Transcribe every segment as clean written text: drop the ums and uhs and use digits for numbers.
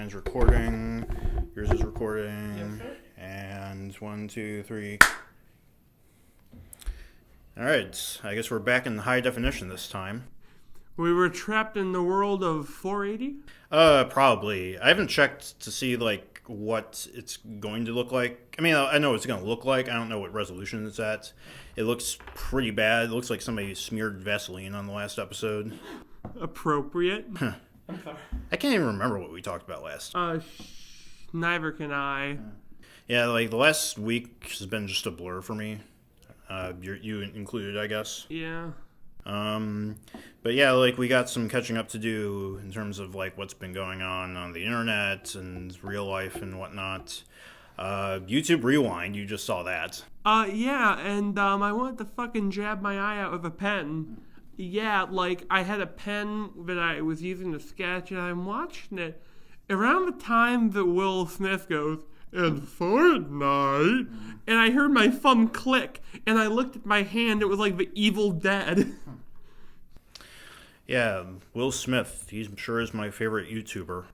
Mine's recording. Yours is recording. Yes, sir. And 1, 2, 3. All right. I guess we're back in high definition this time. We were trapped in the world of 480? Probably. I haven't checked to see what it's going to look like. I mean, I know what it's going to look like. I don't know what resolution it's at. It looks pretty bad. It looks like somebody smeared Vaseline on the last episode. Appropriate. I'm sorry. I can't even remember what we talked about last. Neither can I. Yeah, the last week has been just a blur for me. You included, I guess. Yeah. But yeah, we got some catching up to do in terms of what's been going on the internet and real life and whatnot. YouTube Rewind, you just saw that. Yeah, and I wanted to fucking jab my eye out with a pen. Yeah, I had a pen that I was using to sketch, and I'm watching it around the time that Will Smith goes, "And Fortnite," and I heard my thumb click, and I looked at my hand, it was like the Evil Dead. Yeah, Will Smith, he sure is my favorite YouTuber.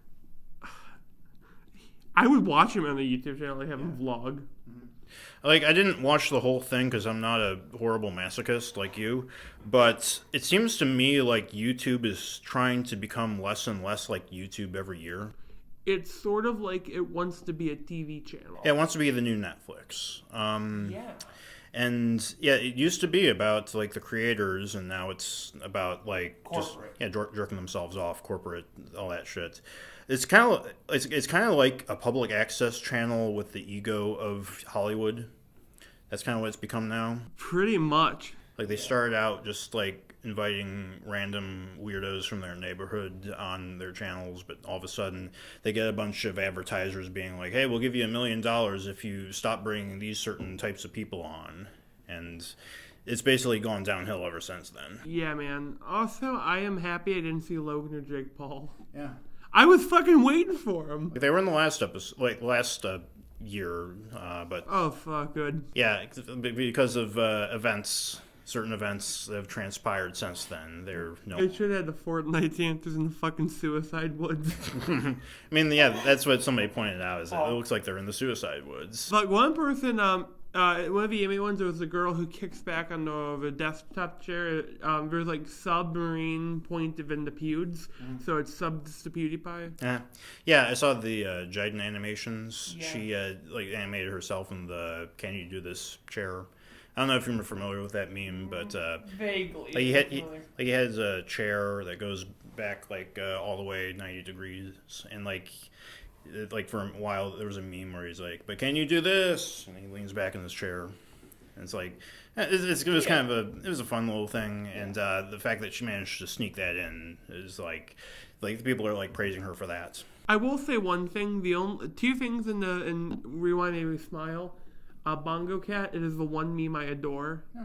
I would watch him on the YouTube channel, have him vlog. I didn't watch the whole thing because I'm not a horrible masochist like you, but it seems to me YouTube is trying to become less and less like YouTube every year. It's sort of like it wants to be a TV channel. Yeah, it wants to be the new Netflix. Yeah. And yeah, it used to be about the creators, and now it's about corporate. jerking themselves off, corporate, all that shit. It's kind of like a public access channel with the ego of Hollywood. That's kind of what it's become now. Pretty much. They started out just inviting random weirdos from their neighborhood on their channels, but all of a sudden they get a bunch of advertisers being like, "Hey, we'll give you $1 million if you stop bringing these certain types of people on," and it's basically gone downhill ever since then. Yeah, man. Also, I am happy I didn't see Logan or Jake Paul. Yeah. I was fucking waiting for him. They were in the last episode, last year, but... Oh, fuck, good. Yeah, because of certain events that have transpired since then. They should have had the Fortnite dancers in the fucking suicide woods. I mean, yeah, that's what somebody pointed out, is that it looks like they're in the suicide woods. One person, one of the Amy ones, there was a girl who kicks back on the desktop chair. There's submarine pointed in the pewds, so it's subs to PewDiePie. Yeah, I saw the Jaden animations. Yeah. She animated herself in the "Can You Do This" chair. I don't know if you're familiar with that meme, but Vaguely. He has a chair that goes back all the way 90 degrees, and for a while there was a meme where he's like, "But can you do this?" And he leans back in his chair. And it's it was kind of it was a fun little thing, and the fact that she managed to sneak that in is the people are praising her for that. I will say one thing: two things in Rewind Made Me Smile. Bongo Cat, it is the one meme I adore. Yeah.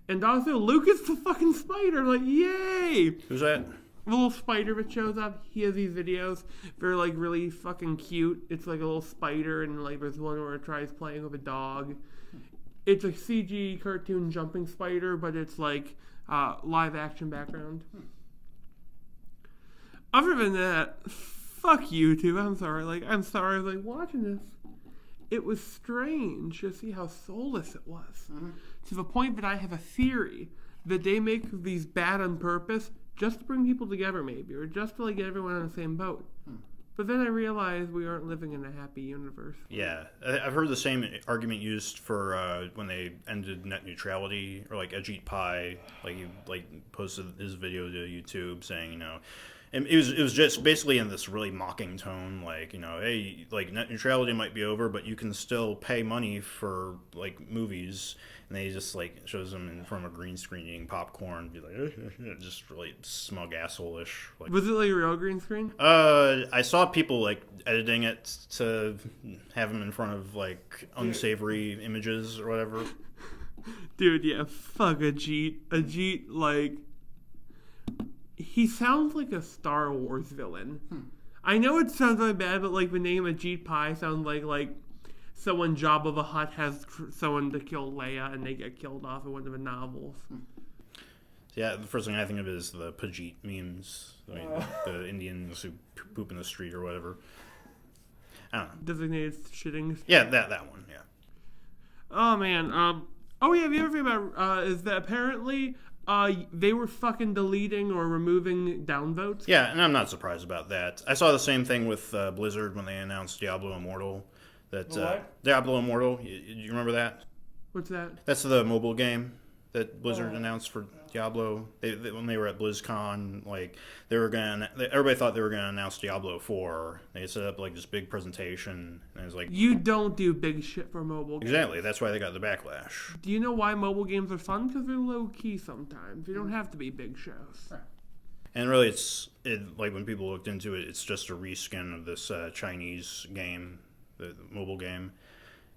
And also, Lucas the fucking spider, yay! Who's that? The little spider that shows up. He has these videos. They're really fucking cute. It's a little spider, and there's one where it tries playing with a dog. It's a CG cartoon jumping spider, but it's live action background. Other than that, fuck YouTube. I'm sorry. I'm sorry I was watching this. It was strange to see how soulless it was. Mm-hmm. To the point that I have a theory that they make these bad on purpose just to bring people together, maybe, or just to get everyone on the same boat. But then I realized we aren't living in a happy universe. Yeah, I've heard the same argument used for when they ended net neutrality, or Ajit Pai, he posted his video to YouTube saying, and it was just basically in this really mocking tone, hey, net neutrality might be over, but you can still pay money for movies, and then he just shows them in front of a green screen eating popcorn, be just really smug asshole-ish. Was it a real green screen? I saw people editing it to have them in front of unsavory images or whatever. Dude, yeah, fuck Ajit. Ajit, he sounds like a Star Wars villain. I know it sounds really bad, but the name Ajit Pai sounds like someone Jabba the Hutt has someone to kill Leia and they get killed off in one of the novels. Yeah, the first thing I think of is the Pajit memes. The Indians who poop in the street or whatever. I don't know. Designated shitting. Yeah, that one. Yeah. Oh man. Oh yeah. The other thing about is that apparently they were fucking deleting or removing downvotes. Yeah, and I'm not surprised about that. I saw the same thing with Blizzard when they announced Diablo Immortal. Diablo Immortal. You remember that? What's that? That's the mobile game that Blizzard announced for Diablo. When they were at BlizzCon, like everybody thought they were gonna announce Diablo 4. They set up like this big presentation, and it was like, you don't do big shit for mobile games. Exactly. That's why they got the backlash. Do you know why mobile games are fun? Because they're low key sometimes. They don't have to be big shows. Right. And really, like when people looked into it, it's just a reskin of this Chinese game, the mobile game.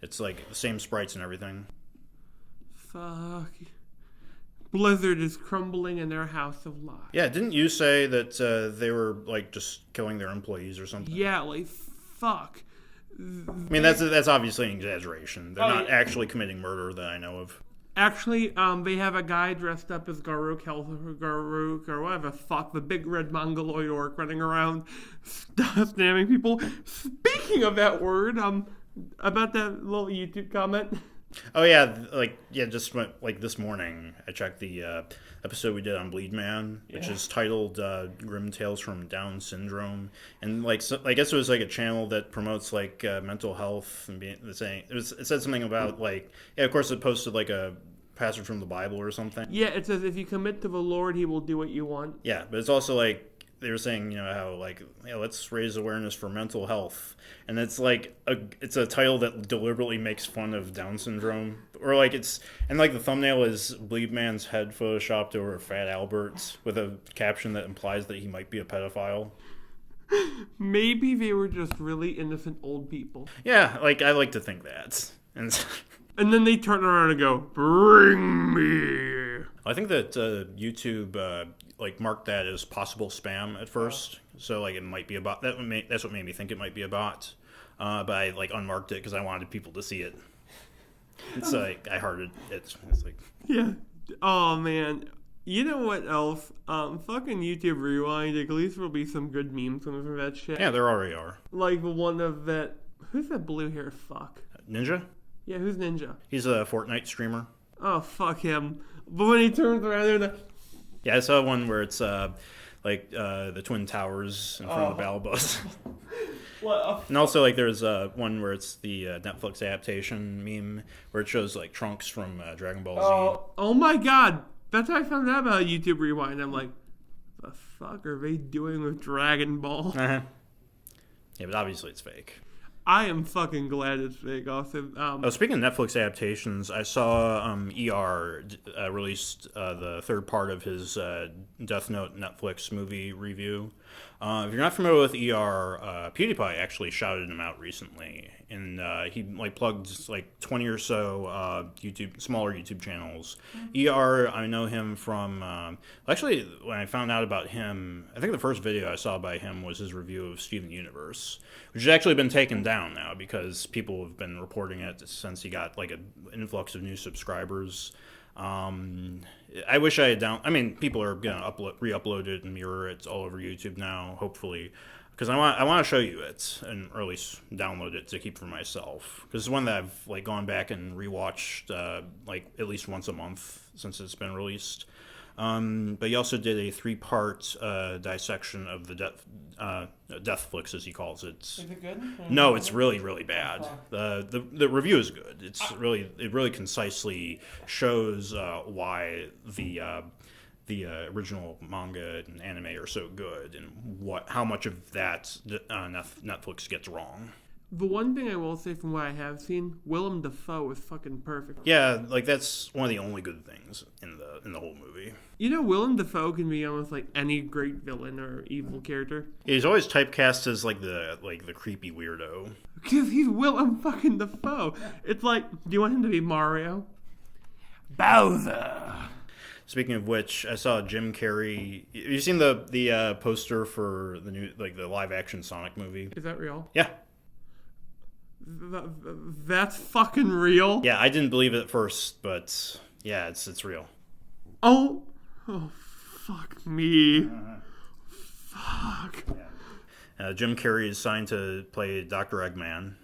It's like the same sprites and everything. Fuck. Blizzard is crumbling in their house of lies. Yeah, didn't you say that they were like just killing their employees or something? Yeah, like fuck. I mean, that's obviously an exaggeration. They're not actually committing murder that I know of. Actually, they have a guy dressed up as Garuk or whatever the fuck, the big red mongoloid orc running around stabbing people. Speaking of that word, about that little YouTube comment. Oh yeah, just like this morning I checked the episode we did on Bleed Man, which is titled "Grim Tales from Down Syndrome," and I guess it was like a channel that promotes like mental health and it said something about of course it posted like a passage from the Bible or something. Yeah, it says if you commit to the Lord, He will do what you want. Yeah, but it's also like they were saying, how let's raise awareness for mental health, and it's like it's a title that deliberately makes fun of Down syndrome, or the thumbnail is Bleed Man's head photoshopped over Fat Albert's with a caption that implies that he might be a pedophile. Maybe they were just really innocent old people. Yeah, I like to think that, and then they turn around and go, "Bring me." I think that YouTube marked that as possible spam at first, so it might be a bot. That's what made me think it might be a bot. But I unmarked it because I wanted people to see it. It's I hearted it. It's like, yeah. Oh man, you know what else? Fucking YouTube Rewind. At least there'll be some good memes from that shit. Yeah, there already are. Like the one of that. Who's that blue hair fuck? Ninja? Yeah, who's Ninja? He's a Fortnite streamer. Oh fuck him! But when he turns around there, yeah, I saw one where it's the Twin Towers in front of the battle bus. And also there's one where it's the Netflix adaptation meme where it shows Trunks from Dragon Ball Z. Oh my god! That's how I found out about YouTube Rewind. I'm like, the fuck are they doing with Dragon Ball? Uh-huh. Yeah, but obviously it's fake. I am fucking glad it's fake. Also, speaking of Netflix adaptations, I saw ER released the third part of his Death Note Netflix movie review. If you're not familiar with ER, PewDiePie actually shouted him out recently, and he plugged 20 or so smaller YouTube channels. ER, I know him from actually when I found out about him, I think the first video I saw by him was his review of Steven Universe, which has actually been taken down now because people have been reporting it since he got an influx of new subscribers. I wish I had people are gonna re-upload it and mirror it all over YouTube now, hopefully, because I want to show you it, or at least download it to keep for myself, because it's one that I've gone back and rewatched at least once a month since it's been released. But he also did a 3-part dissection of the Deathflix, as he calls it. Is it good? No, it's really, really bad. The review is good. It really concisely shows why the original manga and anime are so good, and how much of that Netflix gets wrong. The one thing I will say from what I have seen, Willem Dafoe is fucking perfect. Yeah, that's one of the only good things in the whole movie. Willem Dafoe can be almost any great villain or evil character. He's always typecast as the creepy weirdo. Because he's Willem fucking Dafoe. It's do you want him to be Mario? Bowser. Speaking of which, I saw Jim Carrey. Have you seen the poster for the new the live action Sonic movie? Is that real? Yeah. That's fucking real? Yeah, I didn't believe it at first, but yeah, it's real. Oh, fuck me. Fuck. Yeah. Jim Carrey is signed to play Dr. Eggman.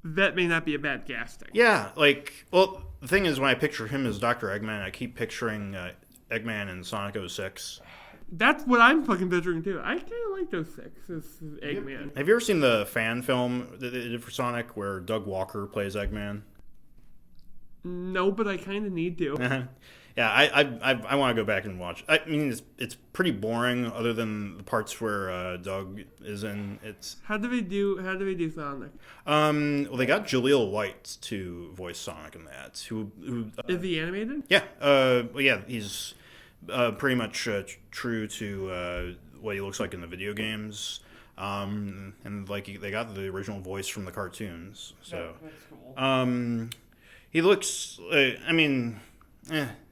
That may not be a bad casting. Yeah, like, well, the thing is, when I picture him as Dr. Eggman, I keep picturing Eggman in Sonic 06. That's what I'm fucking picturing too. I kind of like those 6 as Eggman. Have you ever seen the fan film that they did for Sonic where Doug Walker plays Eggman? No, but I kind of need to. Yeah, I want to go back and watch. I mean, it's pretty boring, other than the parts where Doug is in. It's How do they do Sonic? well, they got Jaleel White to voice Sonic in that. Who Is he animated? yeah, well, yeah, he's pretty much true to what he looks like in the video games. And like they got the original voice from the cartoons. So that's cool. he looks. I mean,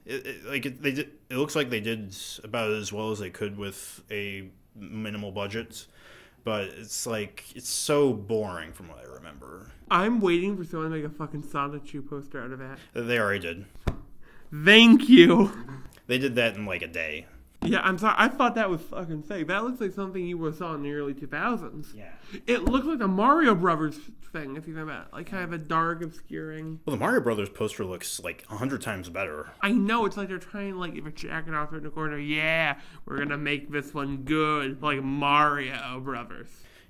it looks like they did about as well as they could with a minimal budget, but it's like it's so boring from what I remember. I'm waiting for someone to make a fucking Sonic 2 poster out of that. They already did. Thank you. They did that in like a day. Yeah, I'm sorry. I thought that was fucking fake. That looks like something you would have saw in the early 2000s. Yeah. It looks like a Mario Brothers thing, if you know that. Like kind of a dark, obscuring. Well, the Mario Brothers poster looks like 100 times better. I know, it's like they're trying to like give a jacket off in the corner. Yeah, we're going to make this one good, like Mario Brothers.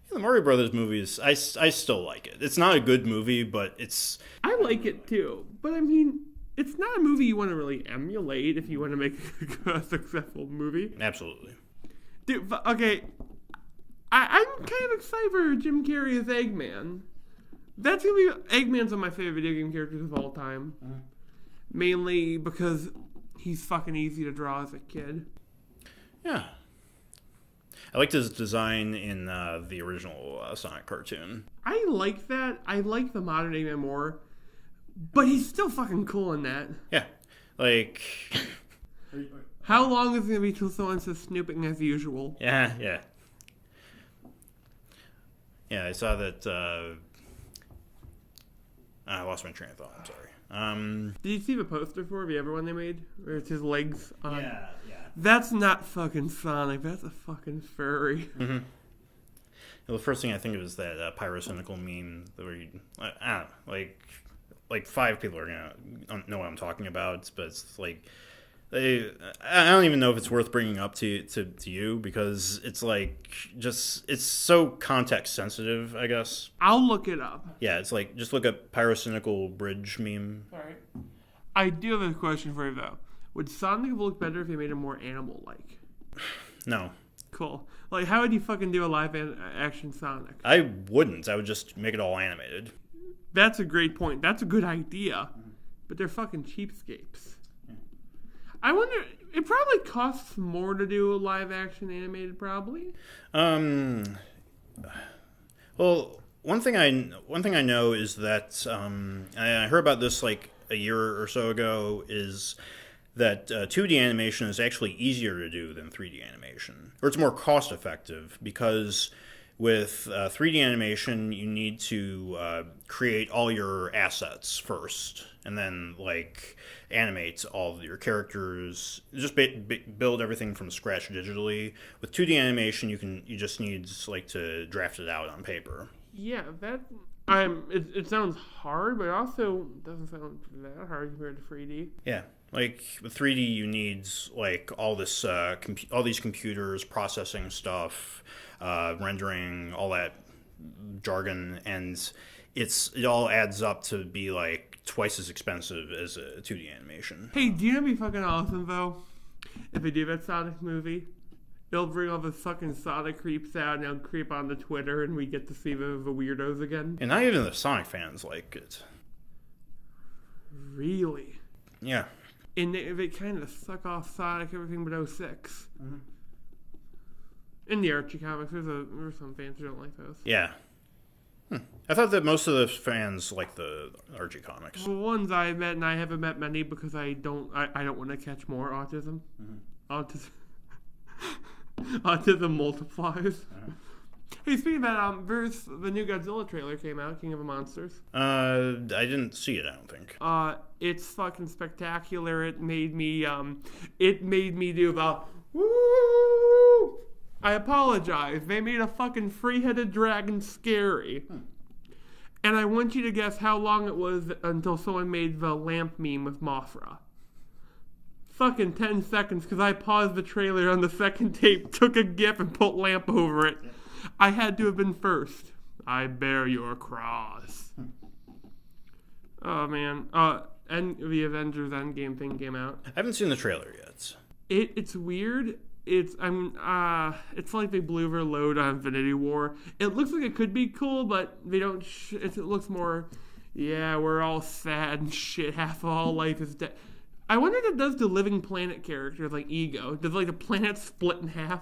Yeah, the Mario Brothers movies, I still like it. It's not a good movie, but it's... I like it too. But I mean... It's not a movie you want to really emulate if you want to make a successful movie. Absolutely. Dude, okay. I'm kind of excited for Jim Carrey as Eggman. That's going to be... Eggman's one of my favorite video game characters of all time. Mainly because he's fucking easy to draw as a kid. Yeah. I liked his design in the original Sonic cartoon. I like that. I like the modern Eggman more. But he's still fucking cool in that. Yeah. Like... How long is it going to be till someone says snooping as usual? Yeah. Yeah, I saw that... I lost my train of thought. I'm sorry. Did you see the poster for the other one they made? Where it's his legs on... Yeah. That's not fucking Sonic. That's a fucking furry. Mm-hmm. Well, the first thing I think of is that pyrocynical meme where you... I don't know, like 5 people are gonna know what I'm talking about, but it's like I don't even know if it's worth bringing up to you because it's like it's so context sensitive, I guess. I'll look it up. Yeah, it's like just look up pyrocynical bridge meme. All right. I do have a question for you though. Would Sonic look better if they made him more animal-like? No. Cool. Like, how would you fucking do a live action Sonic? I wouldn't. I would just make it all animated. That's a great point. That's a good idea. But they're fucking cheapskates. I wonder... It probably costs more to do a live-action animated, probably. Well, one thing I know is that I heard about this like a year or so ago is that 2D animation is actually easier to do than 3D animation. Or it's more cost-effective because... With 3D animation, you need to create all your assets first, and then like animate all of your characters. Just build everything from scratch digitally. With 2D animation, you just need like to draft it out on paper. Yeah, that it sounds hard, but it also doesn't sound that hard compared to 3D. Yeah. Like with 3D, you need like all this, all these computers processing stuff, rendering, all that jargon, and it all adds up to be like twice as expensive as a 2D animation. Hey, do you know what'd be fucking awesome though? If they do that Sonic movie, they'll bring all the fucking Sonic creeps out and they'll creep onto Twitter, and we get to see the weirdos again. And not even the Sonic fans like it. Really? Yeah. And they kind of suck off Sonic everything but 06. Mm-hmm. In the Archie comics, there's some fans who don't like those. Yeah. I thought that most of the fans like the Archie comics. The ones I met, and I haven't met many because I don't want to catch more autism. Mm-hmm. Autism multiplies. Uh-huh. Hey, speaking of that, there's the new Godzilla trailer came out, King of the Monsters. I didn't see it, I don't think. It's fucking spectacular. It made me do the woo I apologize. They made a fucking three-headed dragon scary. And I want you to guess how long it was until someone made the lamp meme with Mothra. Fucking 10 seconds, because I paused the trailer on the second tape, took a gif, and put lamp over it. I had to have been first. I bear your cross. Oh, man. And the Avengers Endgame thing came out. I haven't seen the trailer yet. It's weird. It's like they blew their load on Infinity War. It looks like it could be cool, but they don't. It looks more. Yeah, we're all sad and shit. Half of all life is dead. I wonder if it does the Living Planet characters like Ego. Does like the planet split in half?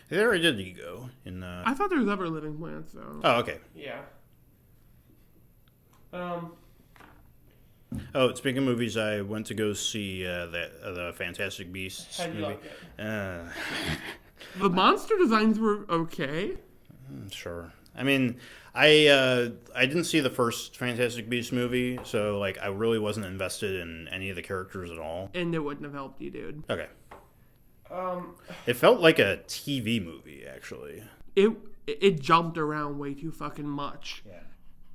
They already did Ego in. I thought there was other living planets though. Oh, okay. Yeah. Oh, speaking of movies, I went to go see the Fantastic Beasts How'd you movie. like it? Uh, The monster designs were okay. Sure. I mean, I didn't see the first Fantastic Beasts movie, so like I really wasn't invested in any of the characters at all. And it wouldn't have helped you, dude. Okay. It felt like a TV movie, actually. It jumped around way too fucking much. Yeah.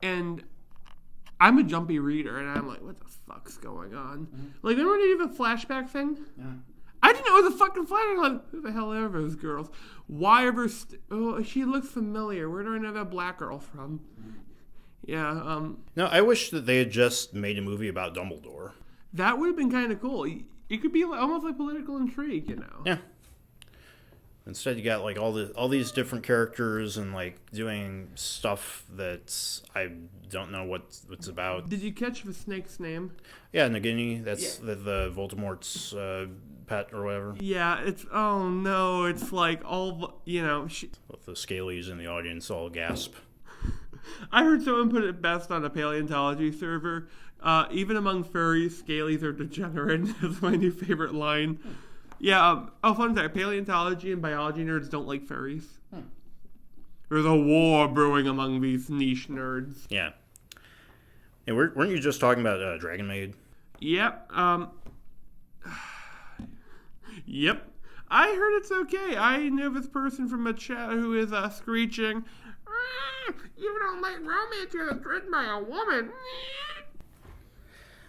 And I'm a jumpy reader, and I'm like, what the fuck's going on? Like, remember when they did the flashback thing? Yeah. I didn't know it was a fucking flashback. Like, who the hell are those girls? Why are there... oh, she looks familiar. Where do I know that black girl from? Yeah, No, I wish that they had just made a movie about Dumbledore. that would have been kind of cool. It could be almost like political intrigue, you know? Yeah. Instead, you got like all these different characters and like doing stuff that I don't know what it's about. Did you catch the snake's name? Yeah, Nagini. That's the Voldemort's pet or whatever. Yeah, it's... oh, no. It's like all... you know... With the Scalies in the audience all gasp. I heard someone put it best on a paleontology server. Even among furries, scalies are degenerate. That's my new favorite line. Yeah, fun fact, paleontology and biology nerds don't like furries. There's a war brewing among these niche nerds. Yeah. And weren't you just talking about Dragon Maid? Yep, yep. I heard it's okay. I know this person from a chat who is screeching, you don't like romance, you're written by a woman.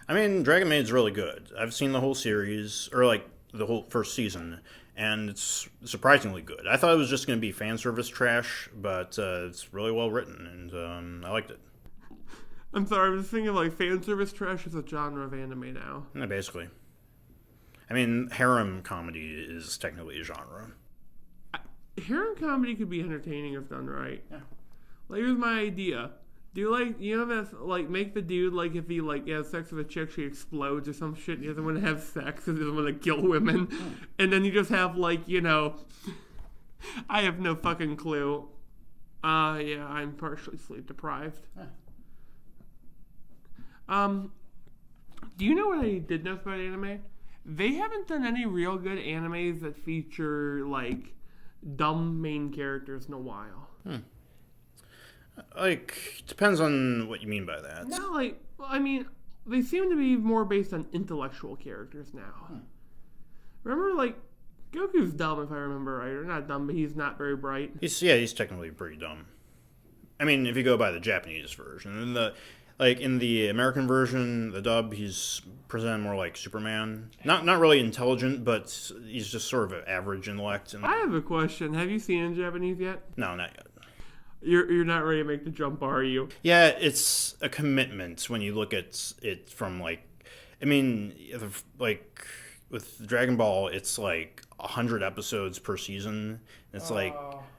I mean, Dragon Maid's really good. I've seen the whole series, or like the whole first season, and it's surprisingly good. I thought it was just going to be fan service trash, but it's really well written, and I liked it. I'm sorry, I'm just thinking like fan service trash is a genre of anime now. Yeah, basically. I mean, harem comedy is technically a genre. Harem comedy could be entertaining if done right. Yeah. Like, here's my idea. Do like, you know, that's like, make the dude, like, if he like has sex with a chick, she explodes or some shit, and he doesn't want to have sex and doesn't want to kill women, and then you just have like, you know, I have no fucking clue. Yeah, I'm partially sleep deprived. Do you know what I did know about anime? They haven't done any real good animes that feature like dumb main characters in a while. Like, depends on what you mean by that. No, like, well, I mean, they seem to be more based on intellectual characters now. Remember, like, Goku's dumb, if I remember right. Or not dumb, but he's not very bright. He's technically pretty dumb. I mean, if you go by the Japanese version. In the American version, the dub, he's presented more like Superman. Not really intelligent, but he's just sort of an average intellect. I have a question. Have you seen it in Japanese yet? No, not yet. You're not ready to make the jump, are you? Yeah, it's a commitment when you look at it from like, I mean, like with Dragon Ball, it's like 100 episodes per season. It's like,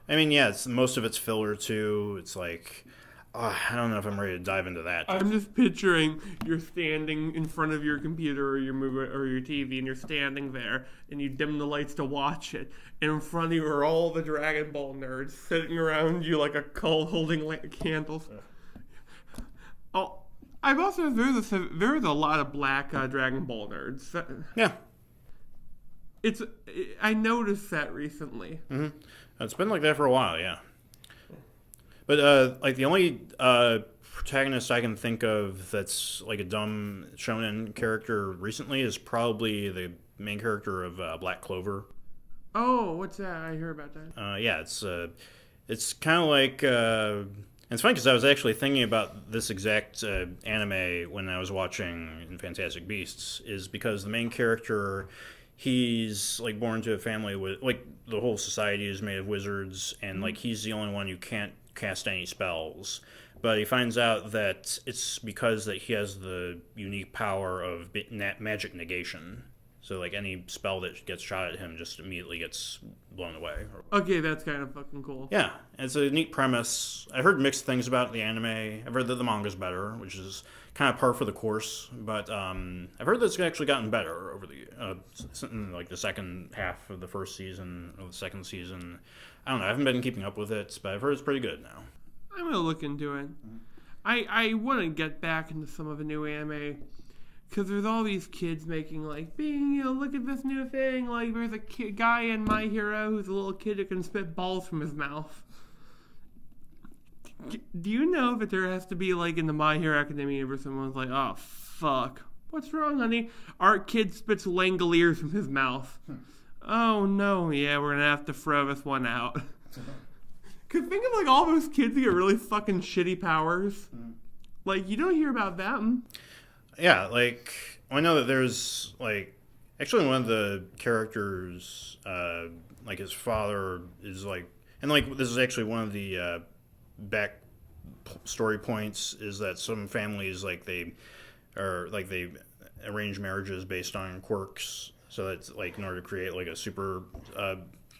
I mean, yeah, most of it's filler too. It's like, I don't know if I'm ready to dive into that. I'm just picturing you're standing in front of your computer or your movie or your TV, and you're standing there, and you dim the lights to watch it, and in front of you are all the Dragon Ball nerds sitting around you like a cult holding candles. Oh, I've also there's a lot of black Dragon Ball nerds. Yeah, I noticed that recently. Mm-hmm. It's been like that for a while, yeah. But like the only protagonist I can think of that's like a dumb shonen character recently is probably the main character of Black Clover. Oh, what's that? I hear about that. Yeah, it's kind of like. It's funny because I was actually thinking about this exact anime when I was watching Fantastic Beasts. Is because the main character, he's like born to a family with like the whole society is made of wizards, and like he's the only one who can't cast any spells. But he finds out that it's because that he has the unique power of magic negation. So like any spell that gets shot at him just immediately gets blown away. Okay, that's kind of fucking cool. Yeah, it's a neat premise. I heard mixed things about the anime. I've heard that the manga's better, which is kind of par for the course. But I've heard that it's actually gotten better over like the second half of the first season or the second season. I don't know. I haven't been keeping up with it, but I've heard it's pretty good now. I'm gonna look into it. I want to get back into some of the new anime. Because there's all these kids making, like, look at this new thing. Like, there's a guy in My Hero who's a little kid who can spit balls from his mouth. Do you know that there has to be, like, in the My Hero Academia where someone's like, oh, fuck. What's wrong, honey? Our kid spits Langoliers from his mouth. Oh, no. Yeah, we're going to have to throw this one out. Because think of, like, all those kids who get really fucking shitty powers. Like, you don't hear about them. Yeah, like, I know that there's, like, actually one of the characters, like, his father is, like, and, like, this is actually one of the back story points is that some families, like, they arrange marriages based on quirks, so that's, like, in order to create, like, a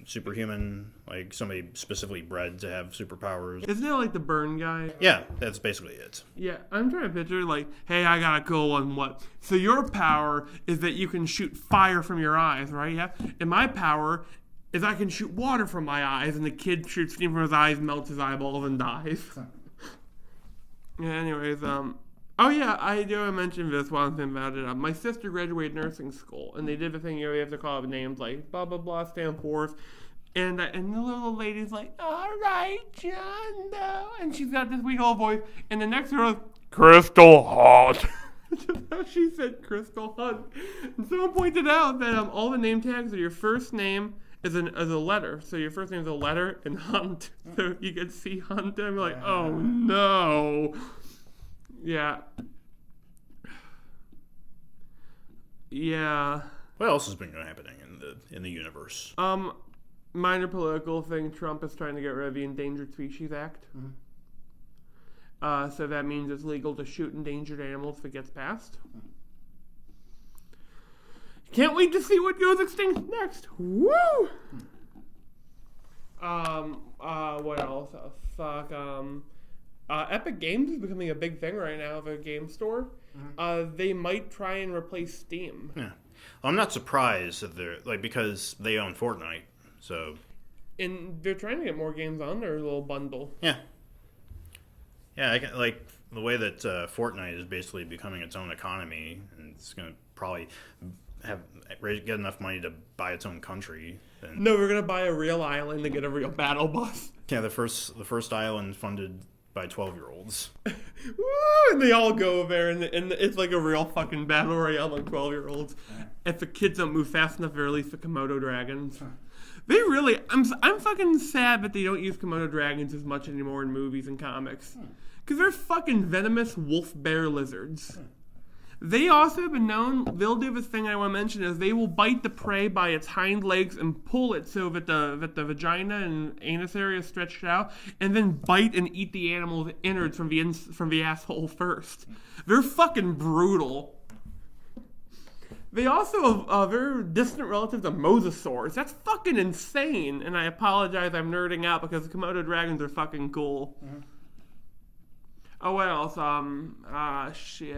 superhuman, like somebody specifically bred to have superpowers. Isn't it like the burn guy? Yeah, that's basically it. Yeah, I'm trying to picture like, hey, I got a cool one. What? So your power is that you can shoot fire from your eyes, right? Yeah. And my power is I can shoot water from my eyes, and the kid shoots steam from his eyes, melts his eyeballs, and dies. Yeah. Anyways, oh yeah, I do. I mentioned this while I'm thinking about it. My sister graduated nursing school, and they did the thing. You have to call it names like blah blah blah, stand forth, and the little lady's like, "All right, John, no," and she's got this weak old voice, and the next girl is Crystal Hunt. Just how she said Crystal Hunt. And someone pointed out that all the name tags are your first name is a letter. So your first name is a letter and Hunt. So you can see Hunt, and I'm like, oh no. Yeah. Yeah. What else has been happening in the universe? Minor political thing. Trump is trying to get rid of the Endangered Species Act. So that means it's legal to shoot endangered animals if it gets passed. Can't wait to see what goes extinct next. Woo! What else? Fuck. Epic Games is becoming a big thing right now of a game store. They might try and replace Steam. Yeah. Well, I'm not surprised that they're like because they own Fortnite, so. And they're trying to get more games on their little bundle. Yeah. Yeah, like the way that Fortnite is basically becoming its own economy, and it's going to probably get enough money to buy its own country. And, no, we're going to buy a real island to get a real battle bus. Yeah, the first island funded by 12-year-olds. Woo! And they all go there, and it's like a real fucking battle royale on 12-year-olds. If the kids don't move fast enough, they release the Komodo dragons. They really... I'm fucking sad that they don't use Komodo dragons as much anymore in movies and comics. Because they're fucking venomous wolf bear lizards. They also have been known... They'll do this thing I want to mention is they will bite the prey by its hind legs and pull it so that the vagina and anus area is stretched out, and then bite and eat the animal's innards from the asshole first. They're fucking brutal. They also are very distant relatives of mosasaurs. That's fucking insane. And I apologize, I'm nerding out because the Komodo dragons are fucking cool. Oh, what else? Shit.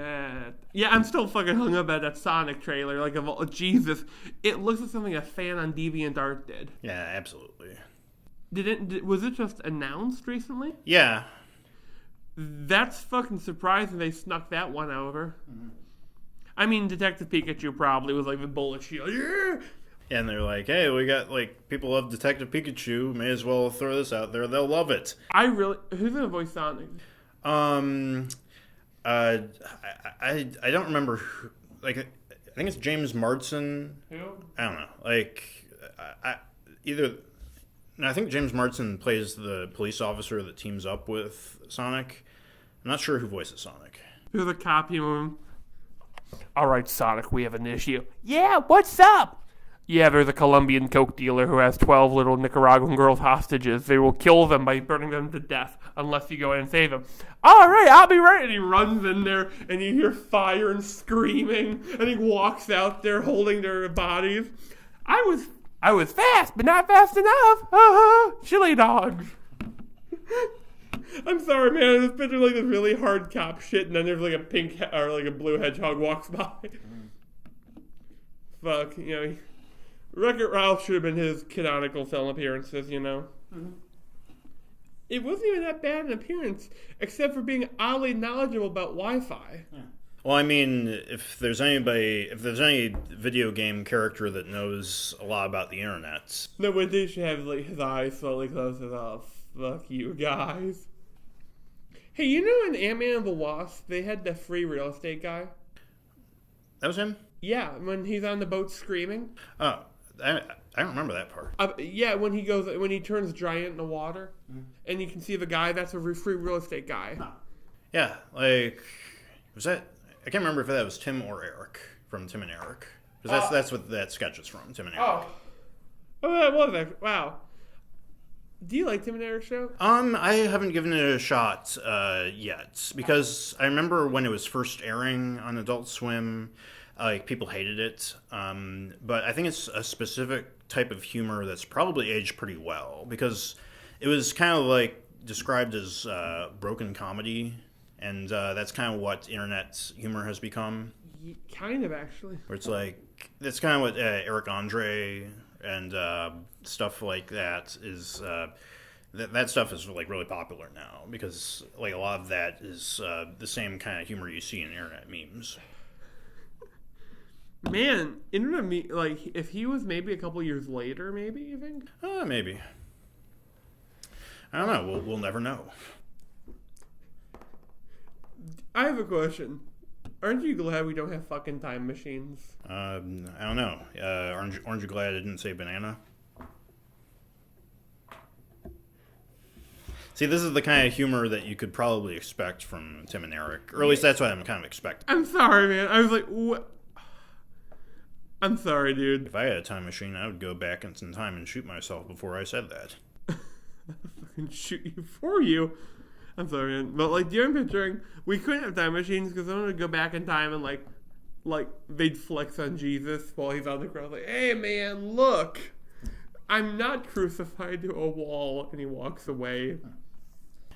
Yeah, I'm still fucking hung up at that Sonic trailer. Like, Jesus. It looks like something a fan on DeviantArt did. Yeah, absolutely. Was it just announced recently? Yeah. That's fucking surprising they snuck that one over. I mean, Detective Pikachu probably was like the bullet shield. Yeah! And they're like, hey, we got, like, people love Detective Pikachu. May as well throw this out there. They'll love it. Who's gonna voice Sonic? I don't remember who, like, I think it's James Marsden. Who? I don't know. Like, either. And I think James Marsden plays the police officer that teams up with Sonic. I'm not sure who voices Sonic. There's a copy of him. All right, Sonic, we have an issue. Yeah, what's up? Yeah, there's a Colombian coke dealer who has 12 little Nicaraguan girls hostages. They will kill them by burning them to death unless you go in and save them. All right, I'll be right. And he runs in there, and you hear fire and screaming, and he walks out there holding their bodies. I was fast, but not fast enough. Chili dogs. I'm sorry, man. I just picture like this really hard cop shit, and then there's like a pink or like a blue hedgehog walks by. Fuck, you know. Wreck-It Ralph should have been his canonical film appearances, you know. Mm-hmm. It wasn't even that bad an appearance, except for being oddly knowledgeable about Wi-Fi. Yeah. Well, I mean, if there's any video game character that knows a lot about the internet. No, but they should have like his eyes slowly closed. Oh, fuck you guys. Hey, you know in Ant-Man and the Wasp, they had the free real estate guy? That was him? Yeah, when he's on the boat screaming. Oh, I don't remember that part. Yeah, when he turns giant in the water, and you can see the guy, that's a free real estate guy. Huh. Yeah, like, was that, I can't remember if that was Tim or Eric, from Tim and Eric. Because that's what that sketch is from, Tim and Eric. Oh, that was it. Wow. Do you like Tim and Eric's show? I haven't given it a shot yet, because I remember when it was first airing on Adult Swim, like people hated it. But I think it's a specific type of humor that's probably aged pretty well, because it was kind of like described as broken comedy, and that's kind of what internet humor has become. Kind of, actually. Where it's like, that's kind of what Eric Andre and stuff like that is. That stuff is like really popular now, because like a lot of that is the same kind of humor you see in internet memes. Man, internet like if he was maybe a couple years later, maybe you think? Maybe. I don't know. We'll never know. I have a question. Aren't you glad we don't have fucking time machines? I don't know. Aren't you glad I didn't say banana? See, this is the kind of humor that you could probably expect from Tim and Eric. Or at least that's what I'm kind of expecting. I'm sorry, man. I was like, what? I'm sorry, dude. If I had a time machine, I would go back in some time and shoot myself before I said that. Fucking shoot you for you. I'm sorry, man. But, like, you're picturing, we couldn't have time machines because someone would go back in time and, like, they'd flex on Jesus while he's on the cross. Like, hey, man, look. I'm not crucified to a wall. And he walks away.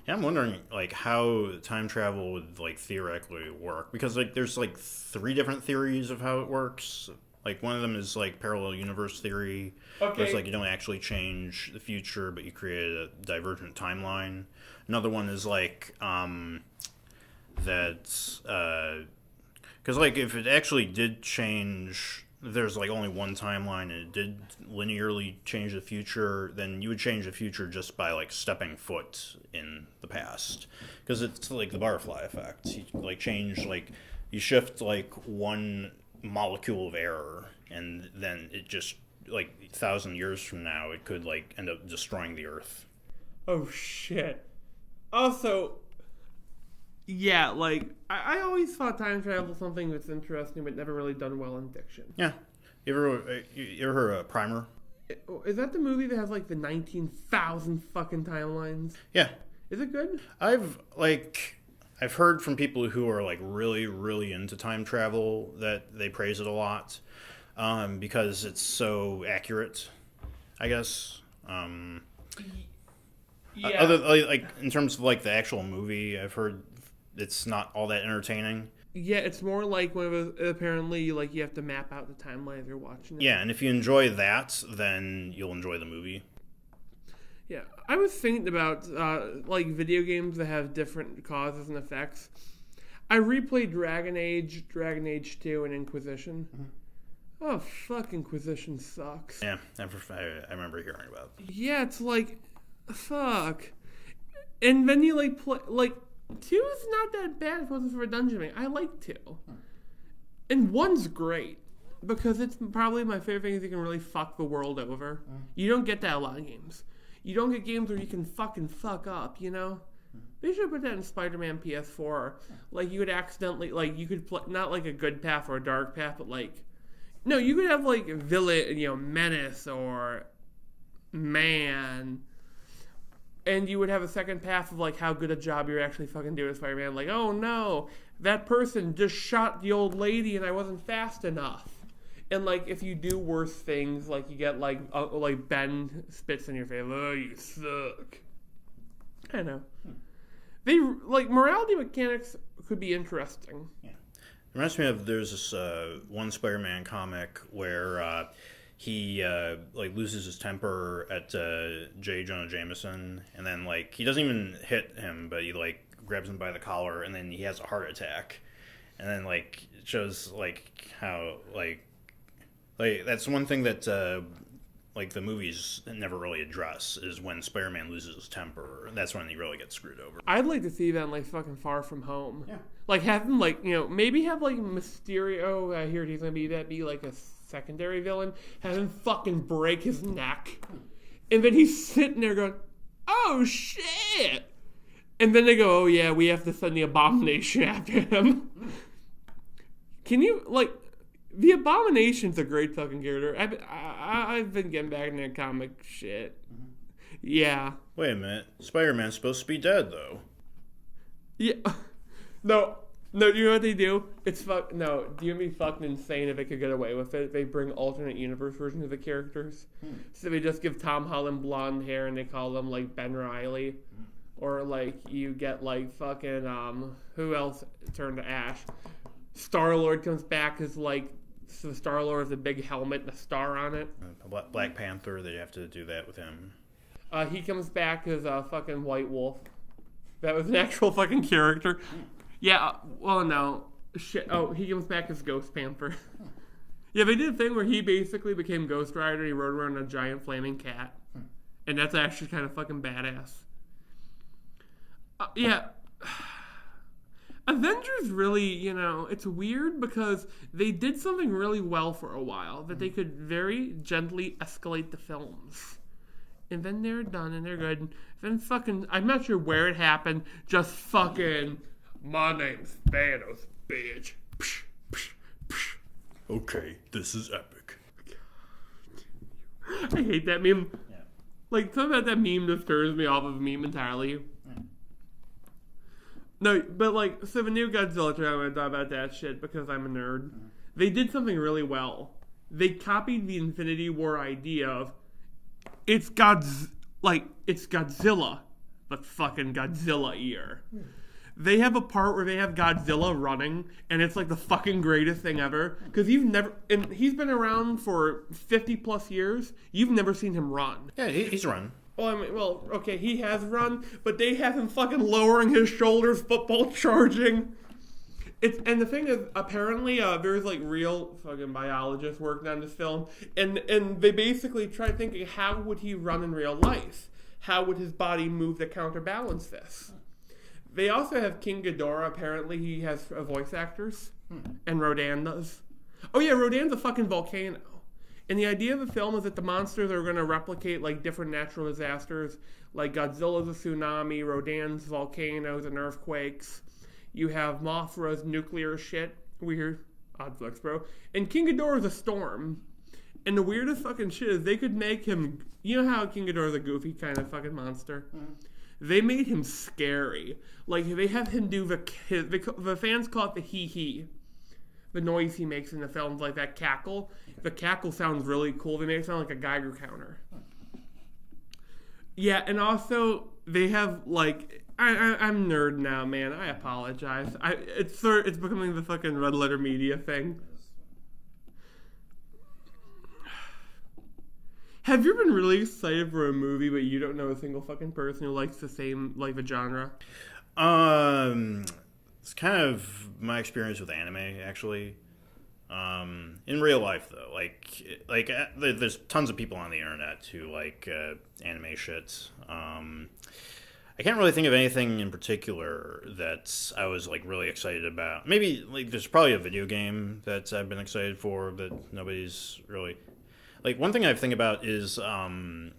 Yeah, I'm wondering, like, how time travel would, like, theoretically work. Because, like, there's, like, 3 different theories of how it works. Like, one of them is, like, parallel universe theory. Okay. Where it's, like, you don't actually change the future, but you create a divergent timeline. Another one is, like, that... Because, like, if it actually did change... There's, like, only one timeline and it did linearly change the future, then you would change the future just by, like, stepping foot in the past. Because it's, like, the butterfly effect. You, like, change, like... You shift, like, one molecule of air, and then it just, like, 1,000 years from now, it could, like, end up destroying the Earth. Oh, shit. Also... Yeah, like, I always thought time travel was something that's interesting, but never really done well in fiction. Yeah. You ever heard of Primer? Is that the movie that has, like, the 19,000 fucking timelines? Yeah. Is it good? I've heard from people who are, like, really, really into time travel that they praise it a lot, because it's so accurate, I guess. Yeah. Like, in terms of, like, the actual movie, I've heard it's not all that entertaining. Yeah, it's more like when it was, apparently, like, you have to map out the timeline as you're watching it. Yeah, and if you enjoy that, then you'll enjoy the movie. Yeah, I was thinking about, like, video games that have different causes and effects. I replayed Dragon Age 2, and Inquisition. Mm-hmm. Oh, fuck, Inquisition sucks. Yeah, I remember hearing about it. Yeah, it's like, fuck. And then you, like, play, like, 2 is not that bad if it wasn't for a dungeon. I like 2. And 1's great. because it's probably my favorite thing is you can really fuck the world over. You don't get that a lot of games. You don't get games where you can fucking fuck up, you know? They should put that in Spider-Man PS4. Like, you could accidentally, like, you could play, not like a good path or a dark path, but like, no, you could have like villain, you know, Menace or Man, and you would have a second path of like how good a job you're actually fucking doing as Spider-Man. Like, oh no, that person just shot the old lady and I wasn't fast enough. And like, if you do worse things, like you get like Ben spits in your face, oh, you suck. I don't know. They like morality mechanics could be interesting. Yeah. It reminds me of there's this one Spider-Man comic where he like loses his temper at J. Jonah Jameson, and then like he doesn't even hit him, but he like grabs him by the collar, and then he has a heart attack, and then like it shows like how like that's one thing that like the movies never really address is when Spider-Man loses his temper. That's when he really gets screwed over. I'd like to see that in like fucking Far From Home. Yeah. Like have him like, you know, maybe have like Mysterio, I hear he's gonna be like a secondary villain, have him fucking break his neck. And then he's sitting there going, oh shit! And then they go, oh yeah, we have to send the Abomination after him. Can you, like, the Abomination's a great fucking character. I've been getting back into comic shit. Yeah. Wait a minute. Spider-Man's supposed to be dead, though. Yeah. No, you know what they do? It's no, do you know be fucking insane if they could get away with it? They bring alternate universe versions of the characters. So they just give Tom Holland blonde hair and they call him, like, Ben Reilly. Or, like, you get, like, fucking, who else turned to Ash? Star-Lord comes back as, like, so Star-Lord with a big helmet and a star on it. Black Panther, they have to do that with him. He comes back as a fucking White Wolf. That was an actual fucking character. Yeah, well, no. Shit. Oh, he comes back as Ghost Panther. Yeah, they did a thing where he basically became Ghost Rider and he rode around a giant flaming cat. And that's actually kind of fucking badass. Yeah. Avengers really, you know, it's weird because they did something really well for a while, that they could very gently escalate the films. And then they're done and they're good. Then fucking, I'm not sure where it happened, just fucking, my name's Thanos, bitch. Psh, psh, psh. Okay, this is epic. I hate that meme. Yeah. Like, something about that meme just turns me off of a meme entirely. No, but like, so the new Godzilla trailer, I'm going to talk about that shit because I'm a nerd. They did something really well. They copied the Infinity War idea of, it's Godzilla, but fucking Godzilla ear. They have a part where they have Godzilla running, and it's like the fucking greatest thing ever. Because and he's been around for 50 plus years, you've never seen him run. Yeah, he's run. Well, okay, he has run, but they have him fucking lowering his shoulders, football charging. And the thing is, apparently, there's like real fucking biologists working on this film, and they basically try thinking, how would he run in real life? How would his body move to counterbalance this? They also have King Ghidorah. Apparently, he has voice actors, and Rodan does. Oh yeah, Rodan's a fucking volcano. And the idea of the film is that the monsters are going to replicate like different natural disasters, like Godzilla's a tsunami, Rodan's volcanoes and earthquakes. You have Mothra's nuclear shit. Weird. Odd flex, bro. And King Ghidorah's a storm. And the weirdest fucking shit is they could make him... You know how King Ghidorah's a goofy kind of fucking monster? They made him scary. Like, they have him do the fans call it the hee-hee. The noise he makes in the films, like that cackle. The cackle sounds really cool. They make it sound like a Geiger counter. Yeah, and also they have like I'm nerd now, man. I apologize. It's becoming the fucking red letter media thing. Have you been really excited for a movie, but you don't know a single fucking person who likes the same like the genre? It's kind of my experience with anime, actually. In real life, though, there's tons of people on the internet who like anime shit. I I can't really think of anything in particular that I was like really excited about. Maybe like there's probably a video game that I've been excited for that nobody's really like. One thing I think about is the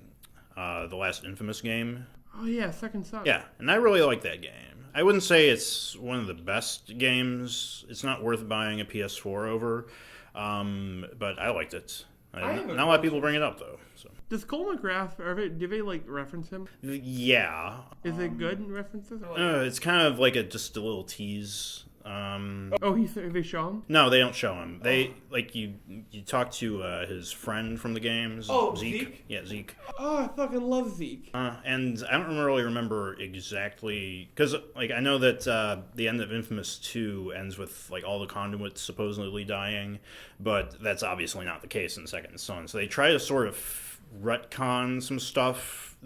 last Infamous game. Oh yeah, Second Son. Yeah, and I really like that game. I wouldn't say it's one of the best games. It's not worth buying a PS4 over, but I liked it. Not a lot of people bring it up though. So. Does Cole McGrath, do they like reference him? Yeah. Is it good in references? It's kind of like just a little tease. They show him? No, they don't show him. They like you talk to his friend from the games. Oh, Zeke? Yeah, Zeke. Oh, I fucking love Zeke. And I don't really remember exactly because like I know that the end of Infamous 2 ends with like all the conduits supposedly dying, but that's obviously not the case in Second Son. So they try to sort of retcon some stuff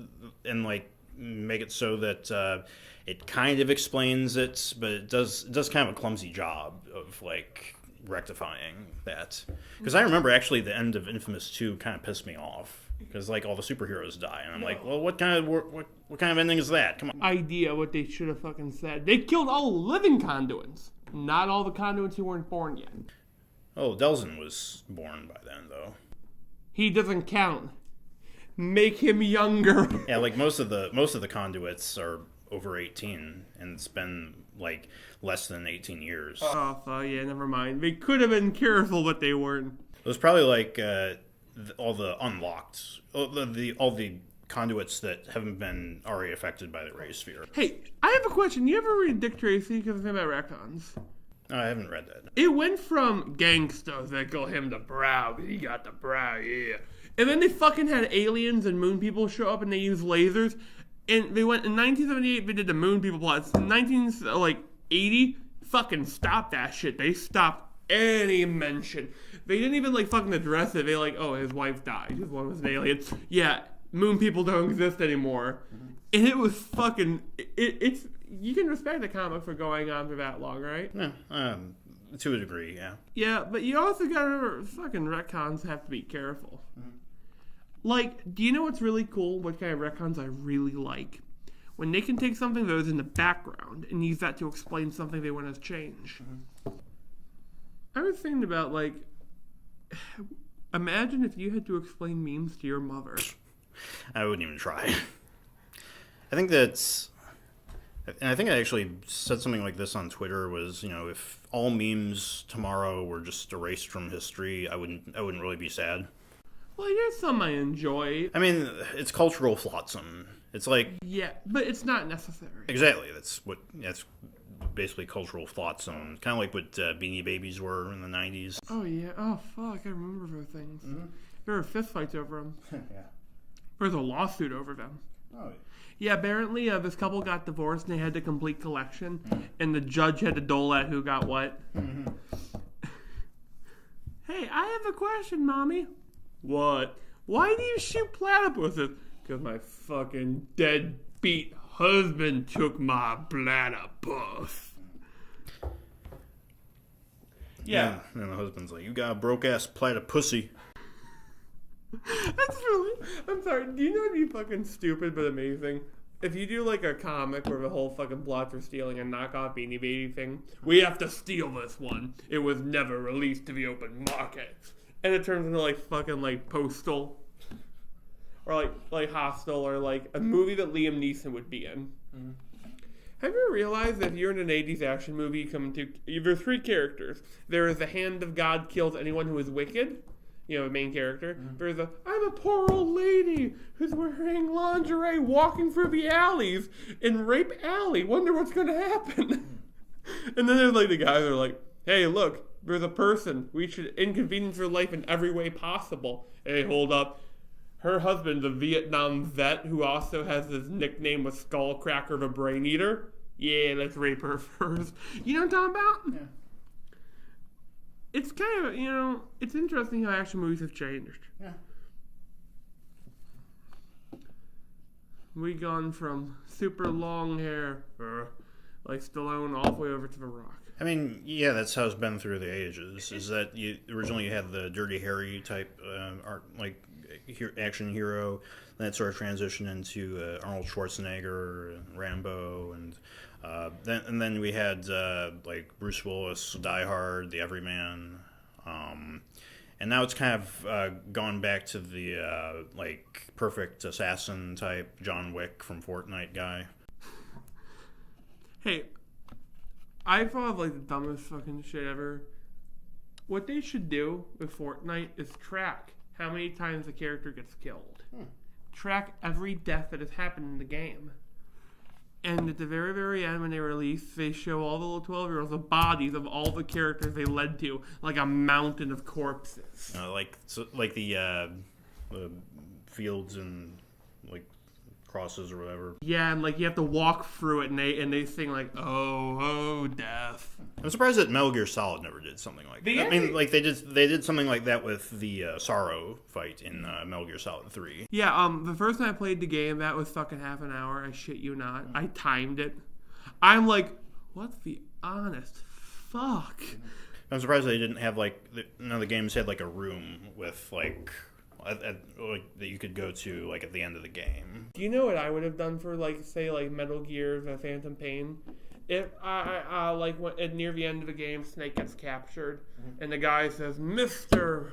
and like make it so that it kind of explains it, but it does kind of a clumsy job of like rectifying that. Because I remember actually the end of Infamous 2 kind of pissed me off because like all the superheroes die, and I'm like, well, what kind of ending is that? Come on. Idea what they should have fucking said. They killed all living conduits, not all the conduits who weren't born yet. Oh, Delzin was born by then though. He doesn't count. Make him younger. Yeah, like most of the conduits are over 18, and it's been like less than 18 years. Oh, yeah, never mind. They could have been careful, but they weren't. It was probably like all the unlocked, all the conduits that haven't been already affected by the ray sphere. Hey, I have a question. You ever read Dick Tracy? Because it's about retcons. No, I haven't read that. It went from gangsters that call him the brow. He got the brow, yeah. And then they fucking had aliens and moon people show up and they used lasers. And they went, in 1978, they did the moon people plot. In 1980, fucking stopped that shit. They stopped any mention. They didn't even, like, fucking address it. They like, oh, his wife died. His one was an alien. Yeah, moon people don't exist anymore. And it was fucking, it's, you can respect the comic for going on for that long, right? Yeah, to a degree, yeah. Yeah, but you also gotta remember, fucking retcons have to be careful. Like, do you know what's really cool? What kind of retcons I really like? When they can take something that was in the background and use that to explain something they want to change. I was thinking about, like, imagine if you had to explain memes to your mother. I wouldn't even try. I think that's... And I think I actually said something like this on Twitter was, you know, if all memes tomorrow were just erased from history, I wouldn't really be sad. Well, there's some I enjoy. I mean, it's cultural flotsam. It's like... Yeah, but it's not necessary. Exactly. That's basically cultural flotsam. Kind of like what Beanie Babies were in the 90s. Oh, yeah. Oh, fuck. I remember those things. Mm-hmm. There were fistfights over them. Yeah. There was a lawsuit over them. Oh, yeah, apparently this couple got divorced and they had to complete collection, and the judge had to dole out who got what. Mm-hmm. Hey, I have a question, Mommy. What? Why do you shoot platypuses? Because my fucking deadbeat husband took my platypus. Yeah. And the husband's like, you got a broke-ass platypussy. That's really... I'm sorry, do you know what'd be fucking stupid but amazing? If you do like a comic where the whole fucking plot for stealing a knockoff Beanie Baby thing, we have to steal this one. It was never released to the open market. And it turns into like fucking like Postal. Or like Hostel, or like a movie that Liam Neeson would be in. Mm-hmm. Have you ever realized that if you're in an 80s action movie, there's three characters. There is the hand of God kills anyone who is wicked. You know, the main character. Mm-hmm. There's I'm a poor old lady who's wearing lingerie walking through the alleys in Rape Alley. Wonder what's going to happen. And then there's like the guys that are like, hey, look, there's a person. We should inconvenience her life in every way possible. Hey, hold up. Her husband's a Vietnam vet who also has his nickname was Skullcracker the Brain Eater. Yeah, let's rape her first. You know what I'm talking about? Yeah. It's kind of, you know, it's interesting how action movies have changed. Yeah. We've gone from super long hair, like Stallone, all the way over to The Rock. I mean, yeah, that's how it's been through the ages. Is that originally you had the Dirty Harry type art, like action hero. Then it sort of transitioned into Arnold Schwarzenegger, Rambo, and then we had like Bruce Willis, Die Hard, The Everyman, and now it's kind of gone back to the like perfect assassin type John Wick from Fortnite guy. Hey, I thought of like the dumbest fucking shit ever. What they should do with Fortnite is track how many times the character gets killed. Track every death that has happened in the game. And at the very, very end, when they release, they show all the little 12-year-olds the bodies of all the characters they led to, like a mountain of corpses. Like the fields and like crosses or whatever. Yeah, and like you have to walk through it, and they sing like, "Oh, death." I'm surprised that Metal Gear Solid never did something like that. I mean, like they did something like that with the Sorrow fight in Metal Gear Solid 3. Yeah, the first time I played the game, that was fucking half an hour. I shit you not. I timed it. I'm like, what the honest fuck? I'm surprised they didn't have like none of the games had like a room with like that you could go to like at the end of the game. Do you know what I would have done for like say like Metal Gear Phantom Pain? If I like when, near the end of the game, Snake gets captured, and the guy says, "Mr.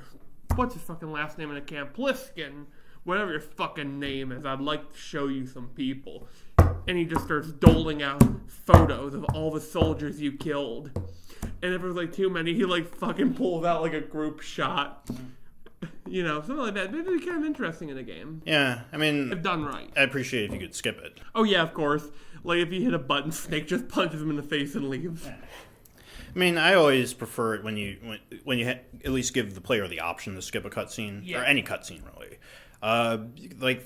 What's his fucking last name in the camp? Pliskin, whatever your fucking name is. I'd like to show you some people." And he just starts doling out photos of all the soldiers you killed. And if it was like too many, he like fucking pulls out like a group shot. You know, something like that. It'd be kind of interesting in a game. Yeah, I mean, if done right. I'd appreciate if you could skip it. Oh yeah, of course. Like if you hit a button, Snake just punches him in the face and leaves. I mean, I always prefer it when you at least give the player the option to skip a cutscene or any cutscene really. Like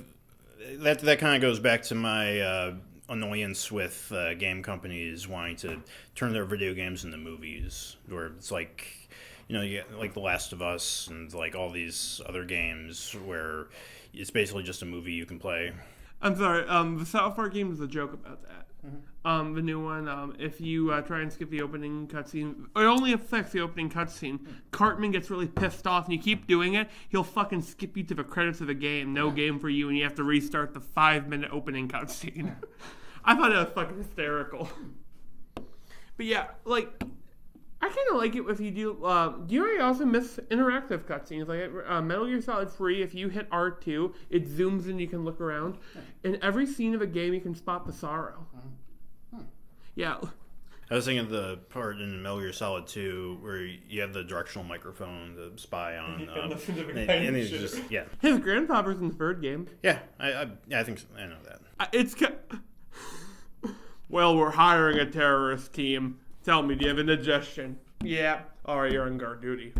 that kind of goes back to my annoyance with game companies wanting to turn their video games into movies, where it's like. You know, you get like The Last of Us and like all these other games where it's basically just a movie you can play. I'm sorry. The South Park game is a joke about that. Mm-hmm. The new one, if you try and skip the opening cutscene, it only affects the opening cutscene. Cartman gets really pissed off, and you keep doing it, he'll fucking skip you to the credits of the game. No game for you, and you have to restart the 5-minute opening cutscene. I thought that was fucking hysterical. But yeah, like... I kind of like it if you do. Do you know I also miss interactive cutscenes? Like Metal Gear Solid 3, if you hit R2, it zooms and you can look around. In every scene of a game, you can spot the sorrow. Yeah. I was thinking of the part in Metal Gear Solid 2 where you have the directional microphone to spy on. And he's just His grandfather's in the third game. Yeah, I think I know that. Well, we're hiring a terrorist team. Tell me, do you have indigestion? Yeah. All right, you're on guard duty.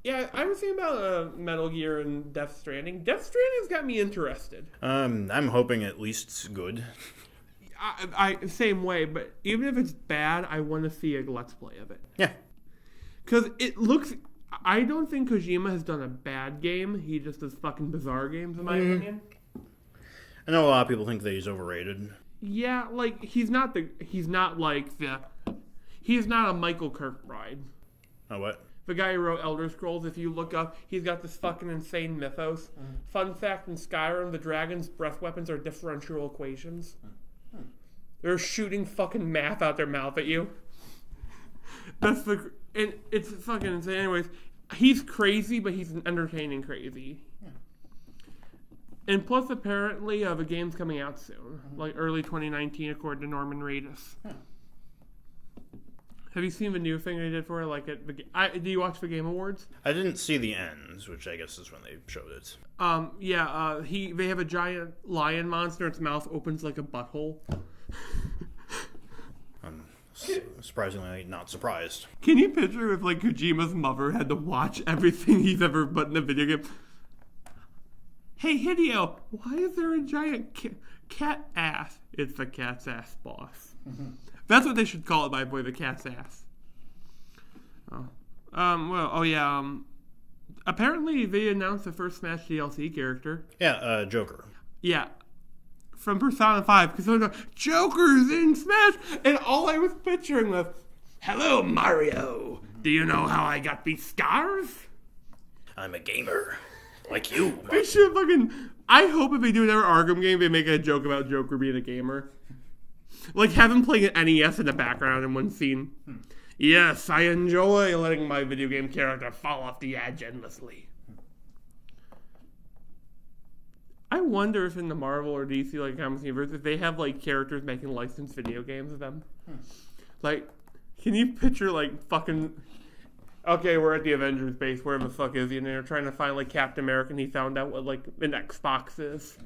Yeah, I was thinking about Metal Gear and Death Stranding. Death Stranding's got me interested. I'm hoping at least it's good. I same way, but even if it's bad, I want to see a Let's Play of it. Yeah. Because it looks... I don't think Kojima has done a bad game. He just does fucking bizarre games, in my opinion. I know a lot of people think that he's overrated. Yeah, like, he's not a Michael Kirkbride. Oh, what? The guy who wrote Elder Scrolls, if you look up, he's got this fucking insane mythos. Fun fact, in Skyrim, the dragon's breath weapons are differential equations. They're shooting fucking math out their mouth at you. And it's fucking insane. Anyways, he's crazy, but he's entertaining crazy. And plus, apparently, the game's coming out soon. Like, early 2019, according to Norman Reedus. Have you seen the new thing they did for it? Like, do you watch the Game Awards? I didn't see the ends, which I guess is when they showed it. They have a giant lion monster. Its mouth opens like a butthole. I'm surprisingly not surprised. Can you picture if, like, Kojima's mother had to watch everything he's ever put in a video game? Hey, Hideo, why is there a giant cat ass? It's the cat's ass, boss. That's what they should call it, by the way, the cat's ass. Apparently, they announced the first Smash DLC character. Yeah, Joker. Yeah. From Persona 5, because they're like, Joker's in Smash! And all I was picturing was, hello, Mario! Do you know how I got these scars? I'm a gamer. Like you. They should fucking... I hope if they do another Arkham game, they make a joke about Joker being a gamer. Like, have him playing an NES in the background in one scene. Yes, I enjoy letting my video game character fall off the edge endlessly. I wonder if in the Marvel or DC like comics universe, if they have like characters making licensed video games of them. Like, can you picture like fucking... Okay, we're at the Avengers base, wherever the fuck is he, and they're trying to find like Captain America, and he found out what like an Xbox is.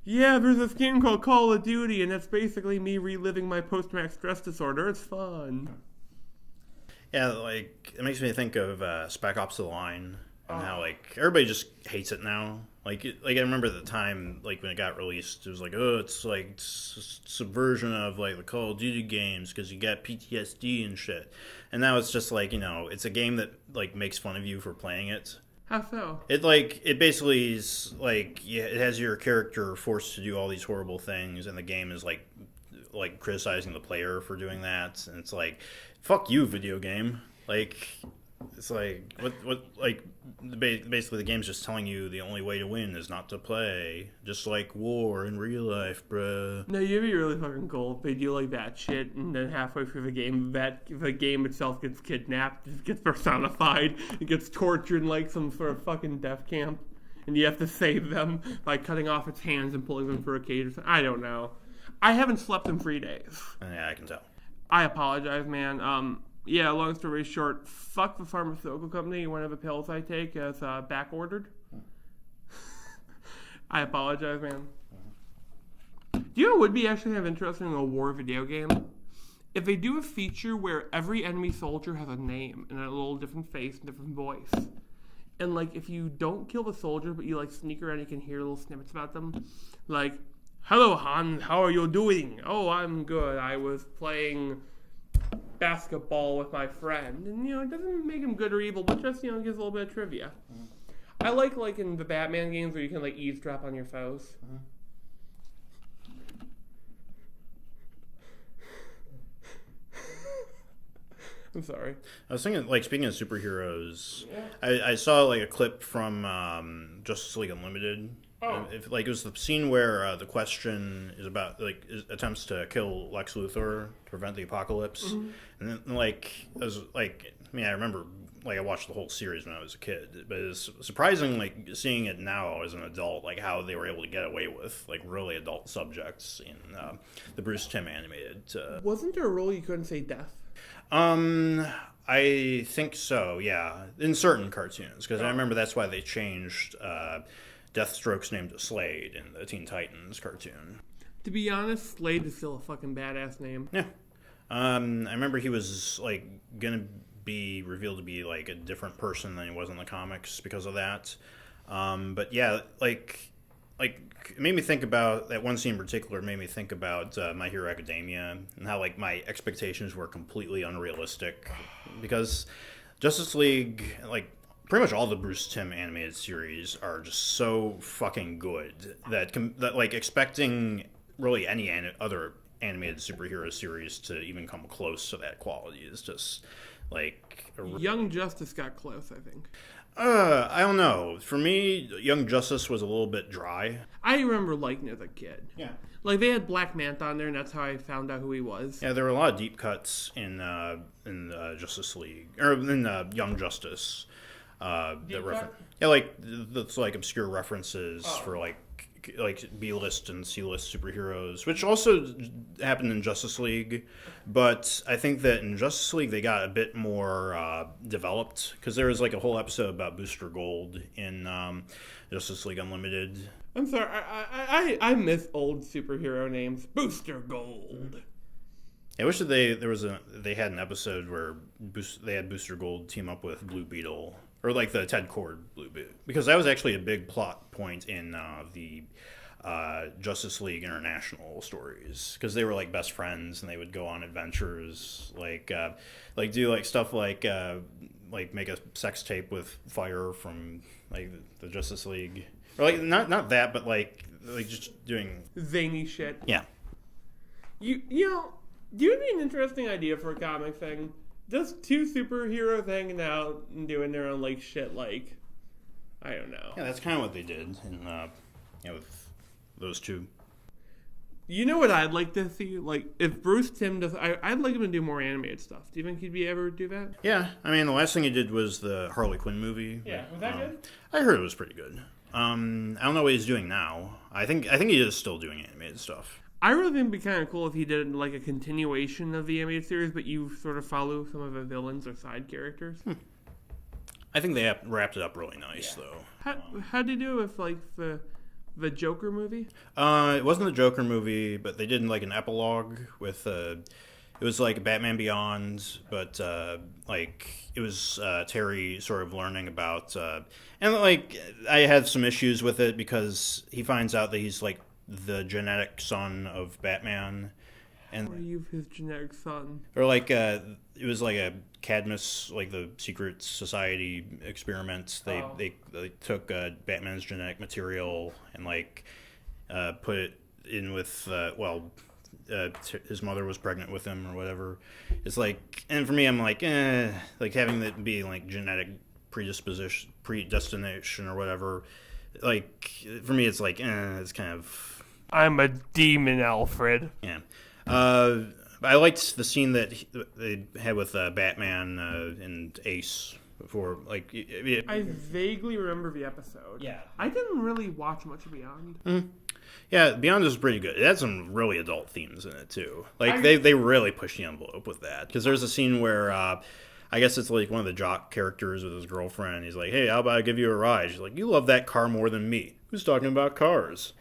Yeah, there's this game called Call of Duty, and that's basically me reliving my post-traumatic stress disorder. It's fun. Yeah, like, it makes me think of Spec Ops: The Line, and how, like, everybody just hates it now. Like, I remember at the time, like, when it got released, it was like, oh, it's, like, subversion of, like, the Call of Duty games, because you got PTSD and shit. And now it's just, like, you know, it's a game that, like, makes fun of you for playing it. How so? It, like, it basically is, like, yeah, it has your character forced to do all these horrible things, and the game is, like criticizing the player for doing that, and it's like, fuck you, video game. Like, it's like, what, like, basically the game's just telling you the only way to win is not to play, just like war in real life, bruh. No, you'd be really fucking cool if they do like that shit, and then halfway through the game, the game itself gets kidnapped, it gets personified, it gets tortured in like some sort of fucking death camp, and you have to save them by cutting off its hands and pulling them through a cage or something. I don't know. I haven't slept in 3 days. Yeah, I can tell. I apologize, man. Yeah, long story short, fuck the pharmaceutical company. One of the pills I take is back-ordered. I apologize, man. Do you know what would be actually kind of interesting in a war video game? If they do a feature where every enemy soldier has a name and a little different face and different voice. And, like, if you don't kill the soldier, but you, like, sneak around, you can hear little snippets about them. Like, hello, Hans, how are you doing? Oh, I'm good. I was playing basketball with my friend. And, you know, it doesn't make him good or evil, but just, you know, gives a little bit of trivia. I like in the Batman games where you can, like, eavesdrop on your foes. I'm sorry. I was thinking, like, speaking of superheroes, I saw, like, a clip from Justice League Unlimited. Oh. It was the scene where the Question is about, like, attempts to kill Lex Luthor to prevent the apocalypse. Mm-hmm. And then, like, I was, like, I mean, I remember, like, I watched the whole series when I was a kid, but it's surprising, like, seeing it now as an adult, like, how they were able to get away with, like, really adult subjects in the Bruce Timm animated. Wasn't there a rule you couldn't say death? I think so, yeah. In certain cartoons, because I remember that's why they changed Deathstroke's name to Slade in the Teen Titans cartoon. To be honest, Slade is still a fucking badass name. Yeah. I remember he was, like, gonna be revealed to be, like, a different person than he was in the comics because of that. But yeah, like it made me think about that one scene in particular. Made me think about My Hero Academia and how, like, my expectations were completely unrealistic because Justice League, like, pretty much all the Bruce Timm animated series are just so fucking good that like, expecting really any other animated superhero series to even come close to that quality is just like Young Justice got close, I think. I don't know. For me, Young Justice was a little bit dry. I remember liking it as a kid. Yeah. Like, they had Black Manta on there, and that's how I found out who he was. Yeah, there were a lot of deep cuts in Justice League, or in Young Justice. Yeah, like, that's like obscure references for like B-list and C-list superheroes, which also happened in Justice League. But I think that in Justice League they got a bit more developed because there was like a whole episode about Booster Gold in Justice League Unlimited. I'm sorry, I miss old superhero names. Booster Gold. I wish that they had an episode where they had Booster Gold team up with Blue Beetle. Or like the Ted Cord Blue Beetle. Because that was actually a big plot point in the Justice League International stories. Because they were like best friends and they would go on adventures. Like do like stuff like make a sex tape with Fire from like the Justice League. Or like not that, but like just doing zany shit. Yeah. You know, do you have an interesting idea for a comic thing? Just two superheroes hanging out and doing their own, like, shit, like, I don't know. Yeah, that's kind of what they did in with those two. You know what I'd like to see? Like, if Bruce Timm does... I'd like him to do more animated stuff. Do you think he'd ever do that? Yeah, I mean, the last thing he did was the Harley Quinn movie. Yeah, was that good? I heard it was pretty good. I don't know what he's doing now. I think he is still doing animated stuff. I really think it'd be kind of cool if he did, like, a continuation of the animated series, but you sort of follow some of the villains or side characters. I think they wrapped it up really nice, though. How'd they do with, like, the Joker movie? It wasn't the Joker movie, but they did like an epilogue with it was like Batman Beyond, but like it was Terry sort of learning about and like I had some issues with it because he finds out that he's like the genetic son of Batman. And Or you his genetic son. or like it was like a Cadmus, like the secret society experiment. They took Batman's genetic material and like put it in with his mother was pregnant with him or whatever. It's like, and for me, I'm like having that be like genetic predestination or whatever. Like for me, it's like it's kind of. I'm a demon, Alfred. Yeah. I liked the scene that they had with Batman and Ace before. Like, I vaguely remember the episode. Yeah. I didn't really watch much of Beyond. Mm-hmm. Yeah, Beyond is pretty good. It had some really adult themes in it too. Like they really pushed the envelope with that because there's a scene where I guess it's like one of the jock characters with his girlfriend. He's like, "Hey, how about I give you a ride?" She's like, "You love that car more than me." Who's talking about cars?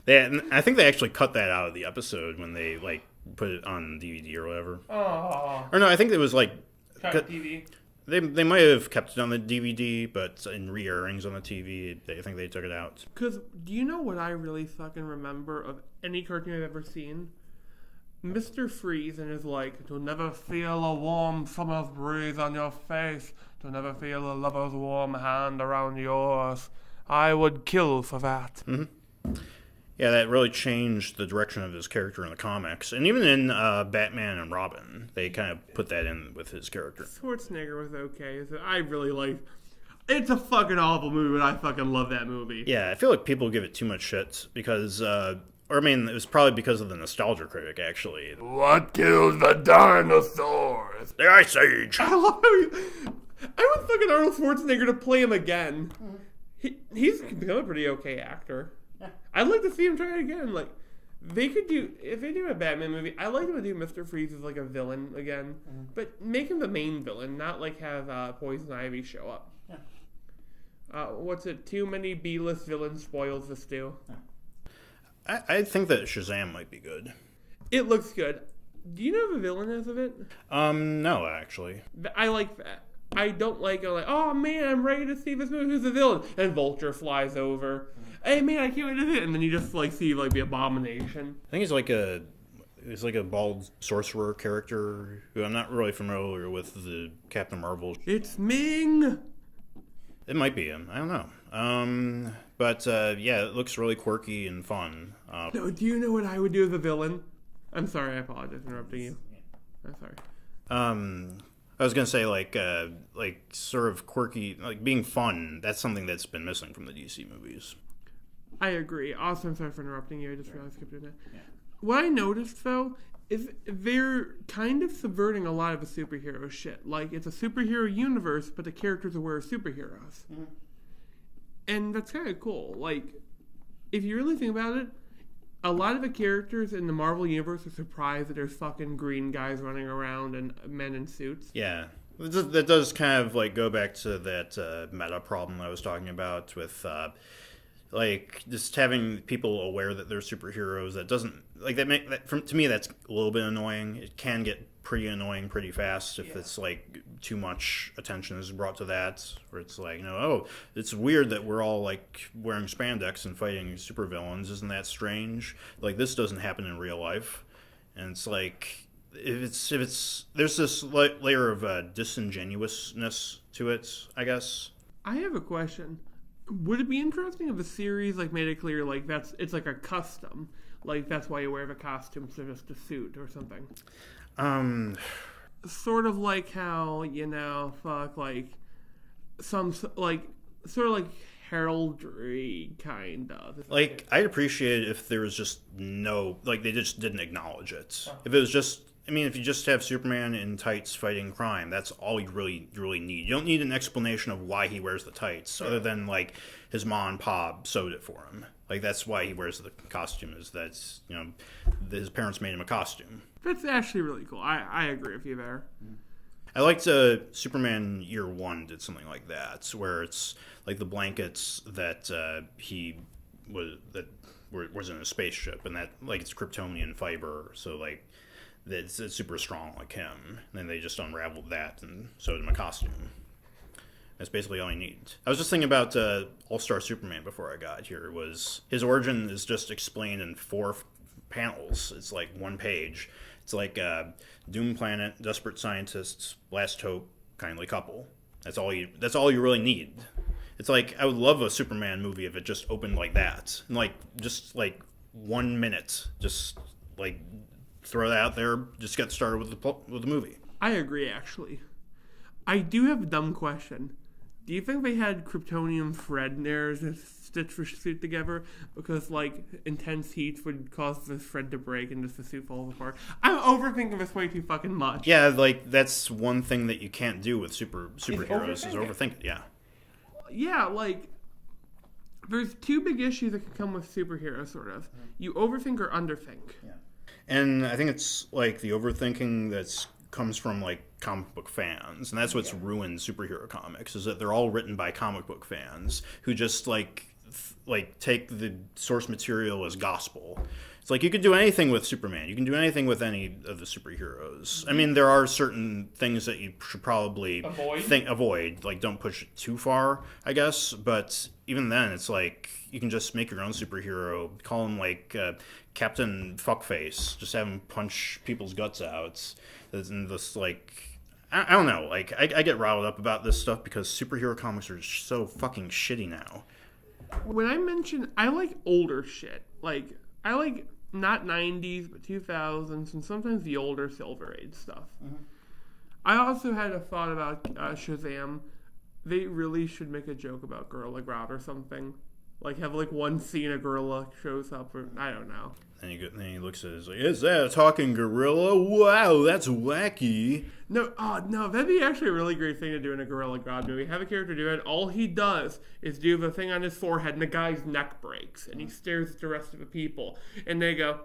I think they actually cut that out of the episode when they like put it on DVD or whatever. Oh. Or no, I think it was like Cut TV. They might have kept it on the DVD, but in re-airings on the TV, I think they took it out. Because do you know what I really fucking remember of any cartoon I've ever seen? Mr. Freeze and his like, to never feel a warm summer's breeze on your face, to never feel a lover's warm hand around yours. I would kill for that. Mm-hmm. Yeah, that really changed the direction of his character in the comics. And even in Batman and Robin, they kind of put that in with his character. Schwarzenegger was okay. I really like... It's a fucking awful movie, but I fucking love that movie. Yeah, I feel like people give it too much shit because... it was probably because of the nostalgia critic, actually. What killed the dinosaurs? The Ice Age! I love how I want fucking Arnold Schwarzenegger to play him again. He's become a pretty okay actor. I'd like to see him try it again. Like, they could do... If they do a Batman movie, I'd like them to do Mr. Freeze as, like, a villain again. Mm-hmm. But make him the main villain, not, like, have Poison Ivy show up. Yeah. What's it? Too many B-list villains spoils the stew. Yeah. I think that Shazam might be good. It looks good. Do you know who the villain is of it? No, actually. I like that. I don't like, oh, man, I'm ready to see this movie. Who's the villain? And Vulture flies over. Hey, man, I can't wait to see it. And then you just, like, see, like, the Abomination. I think he's like a bald sorcerer character who I'm not really familiar with the Captain Marvel. It's Ming! It might be him. I don't know. But it looks really quirky and fun. No, do you know what I would do as a villain? I'm sorry, I apologize for interrupting you. I'm sorry. I was gonna say like sort of quirky, like being fun. That's something that's been missing from the DC movies. I agree. Also, I'm sorry for interrupting you. I just realized I kept doing that. Yeah. What I noticed though is they're kind of subverting a lot of the superhero shit. Like it's a superhero universe, but the characters are aware of superheroes, and that's kind of cool. Like if you really think about it. A lot of the characters in the Marvel Universe are surprised that there's fucking green guys running around and men in suits. Yeah. That does kind of like go back to that meta problem I was talking about with like just having people aware that they're superheroes. That doesn't like that to me that's a little bit annoying. It can get pretty annoying pretty fast if it's like too much attention is brought to that, where it's like, it's weird that we're all like wearing spandex and fighting supervillains. Isn't that strange? Like this doesn't happen in real life, and it's like if it's there's this layer of disingenuousness to it, I guess. I have a question. Would it be interesting if a series like made it clear like it's like a custom, like that's why you wear the costume instead of just a suit or something? Sort of like how like some like sort of like heraldry, kind of. Like, I'd appreciate it if there was just no, like, they just didn't acknowledge it. If it was just, I mean, if you just have Superman in tights fighting crime, that's all you really need. You don't need an explanation of why he wears the tights, other than, like, his mom and pop sewed it for him. Like, that's why he wears the costume, is that's, you know, his parents made him a costume. That's actually really cool. I agree with you there. I liked Superman Year One did something like that, where it's like the blankets that he was in a spaceship, and that like it's Kryptonian fiber, so like it's super strong like him. And then they just unraveled that and sewed him a costume. That's basically all you need. I was just thinking about All-Star Superman before I got here. Was his origin is just explained in 4 panels. It's like 1 page. It's like Doom Planet, Desperate Scientists, Last Hope, Kindly Couple. That's all you really need. It's like I would love a Superman movie if it just opened like that, and like just like 1 minute, just like throw that out there. Just get started with the movie. I agree, actually. I do have a dumb question. Do you think they had Kryptonium thread in there as a stitch the suit together because, like, intense heat would cause the thread to break and just the suit falls apart? I'm overthinking this way too fucking much. Yeah, like, that's one thing that you can't do with superheroes is overthink it, yeah. Yeah, like, there's 2 big issues that can come with superheroes, sort of. You overthink or underthink. Yeah. And I think it's, like, the overthinking that's comes from like comic book fans, and that's what's ruined superhero comics, is that they're all written by comic book fans who just like take the source material as gospel. It's like you can do anything with Superman, you can do anything with any of the superheroes. I mean, there are certain things that you should probably avoid, like don't push it too far, I guess, but even then it's like you can just make your own superhero, call him like Captain Fuckface, just have him punch people's guts out. And this, like, I don't know, like, I get riled up about this stuff because superhero comics are so fucking shitty now. When I mention, I like older shit. Like, I like not 90s, but 2000s, and sometimes the older Silver Age stuff. Mm-hmm. I also had a thought about Shazam. They really should make a joke about Gorilla Grodd or something. Like, have, like, one scene a gorilla shows up, or I don't know. And he looks at it, he's like, is that a talking gorilla? Wow, that's wacky. No, that'd be actually a really great thing to do in a Gorilla Grodd movie. Have a character do it. All he does is do the thing on his forehead, and the guy's neck breaks, and he stares at the rest of the people. And they go,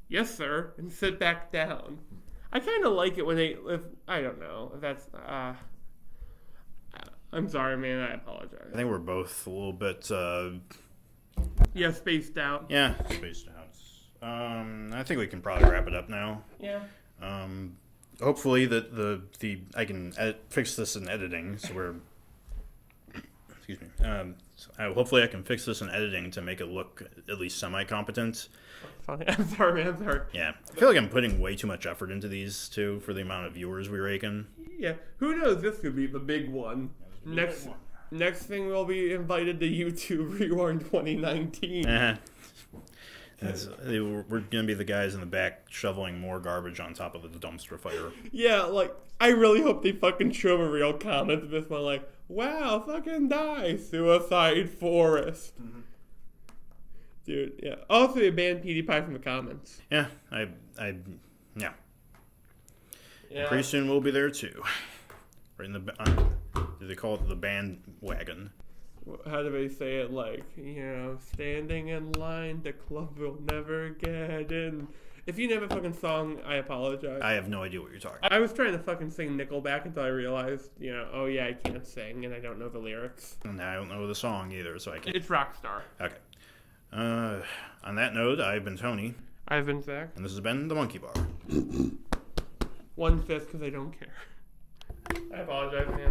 yes, sir, and sit back down. I kind of like it when I don't know, if that's, I'm sorry, man, I apologize. I think we're both a little bit, spaced out. Yeah, spaced out. I think we can probably wrap it up now. Yeah. Hopefully that I can fix this in editing, so we're. Excuse me. Hopefully I can fix this in editing to make it look at least semi-competent. I'm sorry. Yeah, I feel like I'm putting way too much effort into these too for the amount of viewers we rake in. Yeah, who knows? This could be the big one. Next thing we'll be invited to YouTube Rewind 2019. We're going to be the guys in the back shoveling more garbage on top of the dumpster fire. Yeah, like, I really hope they fucking show a real comment to this one, like, wow, fucking die, Suicide Forest. Mm-hmm. Dude, yeah. Also, they banned PewDiePie from the comments. Yeah, yeah. Pretty soon we'll be there too. Right in the, do they call it the bandwagon? How do they say it? Like, standing in line, the club will never get in. If you know the fucking song, I apologize. I have no idea what you're talking about. I was trying to fucking sing Nickelback until I realized, oh yeah, I can't sing and I don't know the lyrics. And I don't know the song either, so I can't. It's Rockstar. Okay. On that note, I've been Tony. I've been Zach. And this has been The Monkey Bar. 1/5 because I don't care. I apologize, man.